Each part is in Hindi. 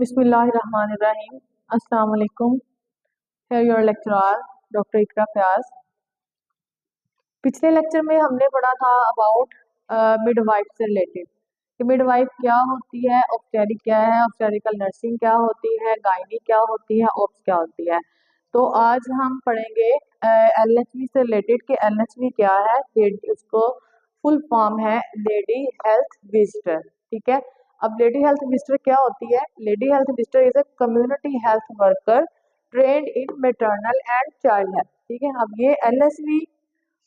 बिस्मिल्लाहिर्रहमानिर्रहीम। अस्सलाम वालेकुम। हेयर योर लेक्चरर डॉक्टर इकरा फयाज। पिछले लेक्चर में हमने पढ़ा था अबाउट मिडवाइफ से रिलेटेड कि मिडवाइफ क्या होती है, ऑब्स्टेरिक क्या है, ऑब्स्टेरिकल नर्सिंग क्या होती है, गायनी क्या होती है, ऑब्स क्या होती है। तो आज हम पढ़ेंगे एलएचवी से रिलेटेड कि एलएचवी क्या है। उसको फुल फॉर्म है लेडी हेल्थ विजिटर। ठीक है। अब लेडी हेल्थ विजिटर क्या होती है? Lady health visitor is a community health worker trend in maternal and child health. ठीक है। अब ये एलएचवी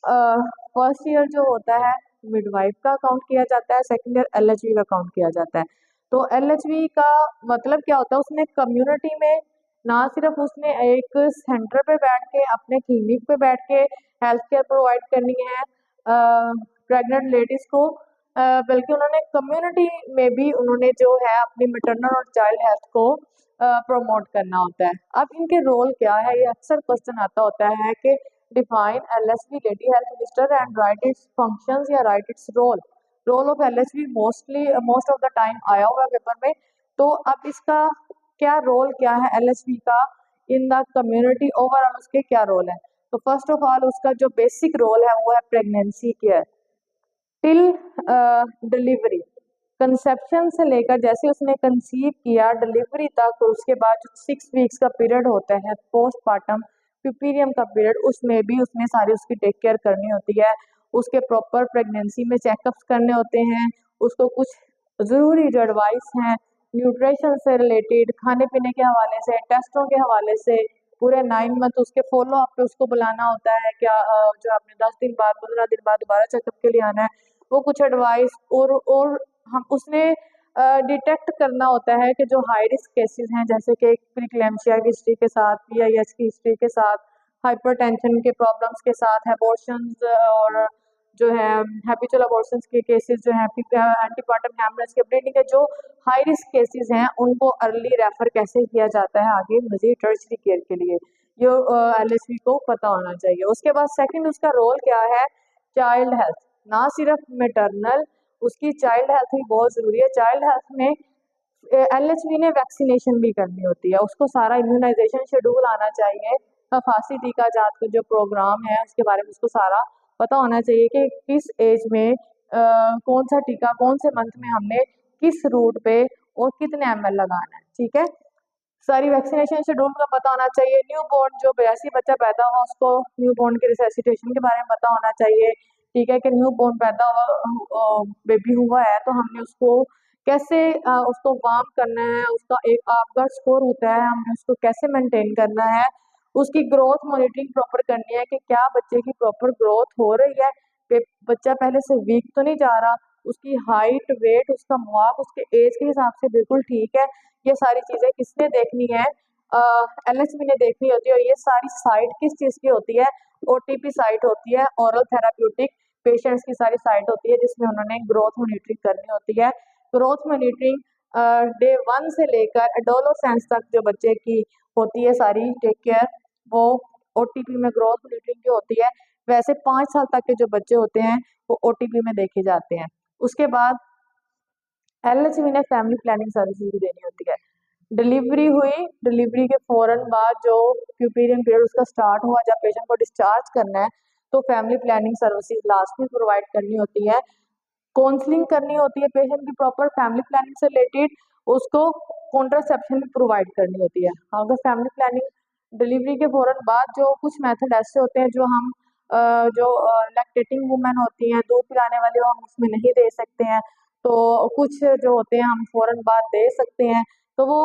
फर्स्ट ईयर जो होता है मिडवाइफ का काउंट किया जाता है, सेकंड ईयर एलएचवी का काउंट किया जाता है। तो एलएचवी का मतलब क्या होता है? उसने कम्युनिटी में ना सिर्फ उसने एक सेंटर पे बैठ के अपने क्लिनिक पे बैठ के हेल्थ केयर प्रोवाइड करनी है प्रेग्नेंट लेडीज को, बल्कि उन्होंने कम्युनिटी में भी उन्होंने जो है अपनी मैटरनल और चाइल्ड हेल्थ को प्रमोट करना होता है। अब इनके रोल क्या है, ये अक्सर क्वेश्चन आता होता है कि define LHV lady health visitor and write its functions या write its role. Role of LHV most of the time आया हुआ है पेपर में। तो अब इसका क्या रोल क्या है एलएचवी का इन द कम्युनिटी, ओवरऑल उसके क्या रोल है? तो फर्स्ट ऑफ ऑल उसका जो बेसिक रोल है वो है pregnancy care till delivery. Conception से लेकर जैसे उसने कंसीव किया डिलीवरी तक, उसके बाद जो 6 वीक्स का पीरियड होता है पोस्टमार्टम प्यूपीरियम का पीरियड, उसमें भी उसमें सारी उसकी टेक केयर करनी होती है। उसके प्रॉपर प्रेगनेंसी में चेकअप्स करने होते हैं। उसको कुछ ज़रूरी जो एडवाइस हैं न्यूट्रिशन से रिलेटेड, खाने पीने के हवाले से, टेस्टों के हवाले से, पूरे 9 मंथ उसके फॉलो अप पे उसको बुलाना होता है। क्या जो आपने 10 दिन बाद 15 दिन बाद दोबारा चेकअप के लिए आना है, वो कुछ एडवाइस और हम उसने डिटेक्ट करना होता है कि जो हाई रिस्क केसेस हैं जैसे कि प्रीक्लेम्शिया की हिस्ट्री के साथ, पीआईएस की हिस्ट्री के साथ, हाइपरटेंशन के प्रॉब्लम्स के साथ, एबॉर्शंस और जो है हैबिचुअल अबॉर्शंस के केसेस जो हैं, एंटीपार्टम हेमरेज के ब्लीडिंग के जो हाई रिस्क केसेस हैं उनको अर्ली रेफर कैसे किया जाता है आगे मजीद टर्शरी केयर के लिए, ये एलएचवी को पता होना चाहिए। उसके बाद सेकंड उसका रोल क्या है? Child health. ना सिर्फ मैटरनल, उसकी चाइल्ड हेल्थ भी बहुत ज़रूरी है। चाइल्ड हेल्थ में एलएचवी ने वैक्सीनेशन भी करनी होती है, उसको सारा इम्यूनाइजेशन शेड्यूल आना चाहिए। फांसी टीका जात का जो प्रोग्राम है उसके बारे में उसको सारा पता होना चाहिए कि किस एज में कौन सा टीका कौन से मंथ में हमने किस रूट पे और कितने एमएल लगाना है। ठीक है। सारी वैक्सीनेशन शेड्यूल का पता होना चाहिए। न्यू बोर्न जो जैसे बच्चा पैदा हुआ उसको न्यू बोर्न के रिसेसिटेशन के बारे में पता होना चाहिए। ठीक है कि न्यू बोर्न पैदा हुआ बेबी हुआ है तो हमने उसको कैसे उसको वार्म करना है, उसका एक आपका स्कोर होता है, हमने उसको कैसे मेंटेन करना है, उसकी ग्रोथ मॉनिटरिंग प्रॉपर करनी है कि क्या बच्चे की प्रॉपर ग्रोथ हो रही है, बच्चा पहले से वीक तो नहीं जा रहा, उसकी हाइट वेट उसका मुआब उसके एज के हिसाब से बिल्कुल ठीक है। ये सारी चीज़ें किसने देखनी है? एलएचवी ने देखनी होती है। और ये सारी साइट किस चीज़ की होती है? ओटीपी साइट होती है, ओरल थेराप्यूटिक पेशेंट्स की सारी साइट होती है जिसमें उन्होंने ग्रोथ मॉनिटरिंग करनी होती है। ग्रोथ मॉनिटरिंग डे 1 से लेकर एडोलोसेंस तक जो बच्चे की होती है सारी टेक केयर, वो ओटीपी में ग्रोथ मॉनिटरिंग की होती है। वैसे 5 साल तक के जो बच्चे होते हैं वो ओटीपी में देखे जाते हैं। उसके बाद एलएचवी ने फैमिली प्लानिंग सर्विसेज भी देनी होती है। डिलीवरी हुई, डिलीवरी के फौरन बाद जो प्यूपेरियन पीरियड उसका स्टार्ट हुआ, जब पेशेंट को डिस्चार्ज करना है तो फैमिली प्लानिंग सर्विसेज लास्ट में प्रोवाइड करनी होती है। काउंसलिंग करनी होती है पेशेंट की प्रॉपर फैमिली प्लानिंग से रिलेटेड, उसको कॉन्ट्रासेप्शन भी प्रोवाइड करनी होती है। अगर फैमिली प्लानिंग डिलीवरी के फौरन बाद जो कुछ मेथड ऐसे होते हैं जो हम जो लैक्टेटिंग वुमेन होती हैं, दूध पिलाने वाले, वो हम उसमें नहीं दे सकते हैं। तो कुछ जो होते हैं हम फौरन बाद दे सकते हैं। तो वो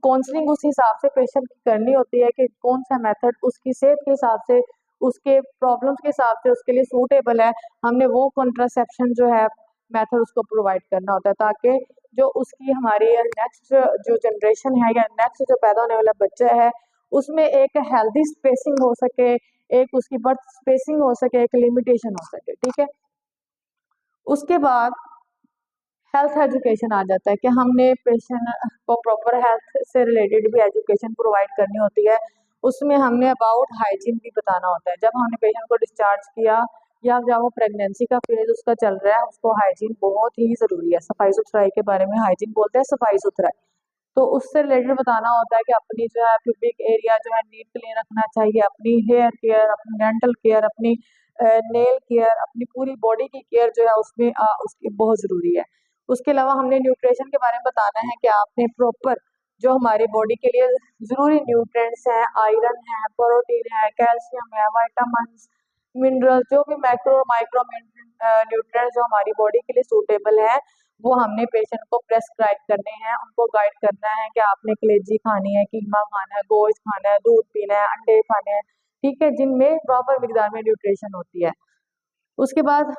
काउंसलिंग उस हिसाब से पेशेंट की करनी होती है कि कौन सा मेथड उसकी सेहत के हिसाब से, उसके प्रॉब्लम्स के हिसाब से उसके लिए सूटेबल है। हमने वो कॉन्ट्रासेप्शन जो है मेथड उसको प्रोवाइड करना होता है ताकि जो उसकी हमारी नेक्स्ट जो जनरेशन है या नेक्स्ट जो पैदा होने वाला बच्चा है उसमें एक हेल्दी स्पेसिंग हो सके, एक उसकी बर्थ स्पेसिंग हो सके, एक लिमिटेशन हो सके। ठीक है। उसके बाद हेल्थ एजुकेशन आ जाता है कि हमने पेशेंट को प्रॉपर हेल्थ से रिलेटेड भी एजुकेशन प्रोवाइड करनी होती है। उसमें हमने अबाउट हाइजीन भी बताना होता है। जब हमने पेशेंट को डिस्चार्ज किया या जब वो प्रेगनेंसी का पीरियड उसका चल रहा है, उसको हाइजीन बहुत ही ज़रूरी है। सफाई सुथराई के बारे में हाइजीन बोलते हैं, सफाई सुथराई। तो उससे रिलेटेड बताना होता है कि अपनी जो है प्यूबिक एरिया जो है नीट क्लीन रखना चाहिए, अपनी हेयर केयर, अपनी डेंटल केयर, अपनी नेल केयर, अपनी पूरी बॉडी की केयर जो है उसमें उसकी बहुत ज़रूरी है। उसके अलावा हमने न्यूट्रिशन के बारे में बताना है कि आपने प्रॉपर जो हमारी बॉडी के लिए ज़रूरी न्यूट्रिएंट्स हैं, आयरन है, प्रोटीन है, कैल्शियम है, विटामिन्स, मिनरल, जो भी मैक्रो माइक्रो न्यूट्रिएंट्स जो हमारी बॉडी के लिए सूटेबल है, वो हमने पेशेंट को प्रेस्क्राइब करने हैं, उनको गाइड करना है कि आपने कलेजी खानी है, कीमा खाना है, गोश्त खाना है, दूध पीना है, अंडे खाने हैं, ठीक है, जिनमें प्रॉपर मिकदार में न्यूट्रिशन होती है। उसके बाद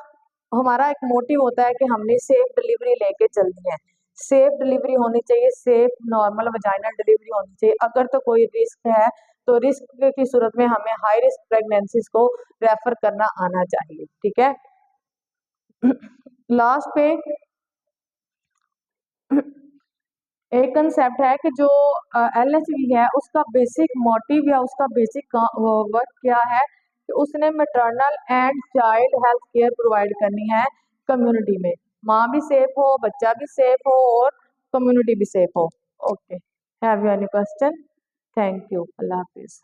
हमारा एक मोटिव होता है कि हमने सेफ डिलीवरी लेके चलनी है। सेफ डिलीवरी होनी चाहिए, सेफ नॉर्मल वजाइनल डिलीवरी होनी चाहिए। अगर तो कोई रिस्क है तो रिस्क की सूरत में हमें हाई रिस्क प्रेगनेंसीज को रेफर करना आना चाहिए, ठीक है। लास्ट पे एक कंसेप्ट है कि जो LHV है उसका बेसिक मोटिव या उसका बेसिक वर्क क्या है कि उसने maternal and child health care provide करनी है कम्युनिटी में, माँ भी सेफ हो, बच्चा भी सेफ हो और कम्युनिटी भी सेफ हो। Okay, have you any question? Thank you, Allah Hafiz.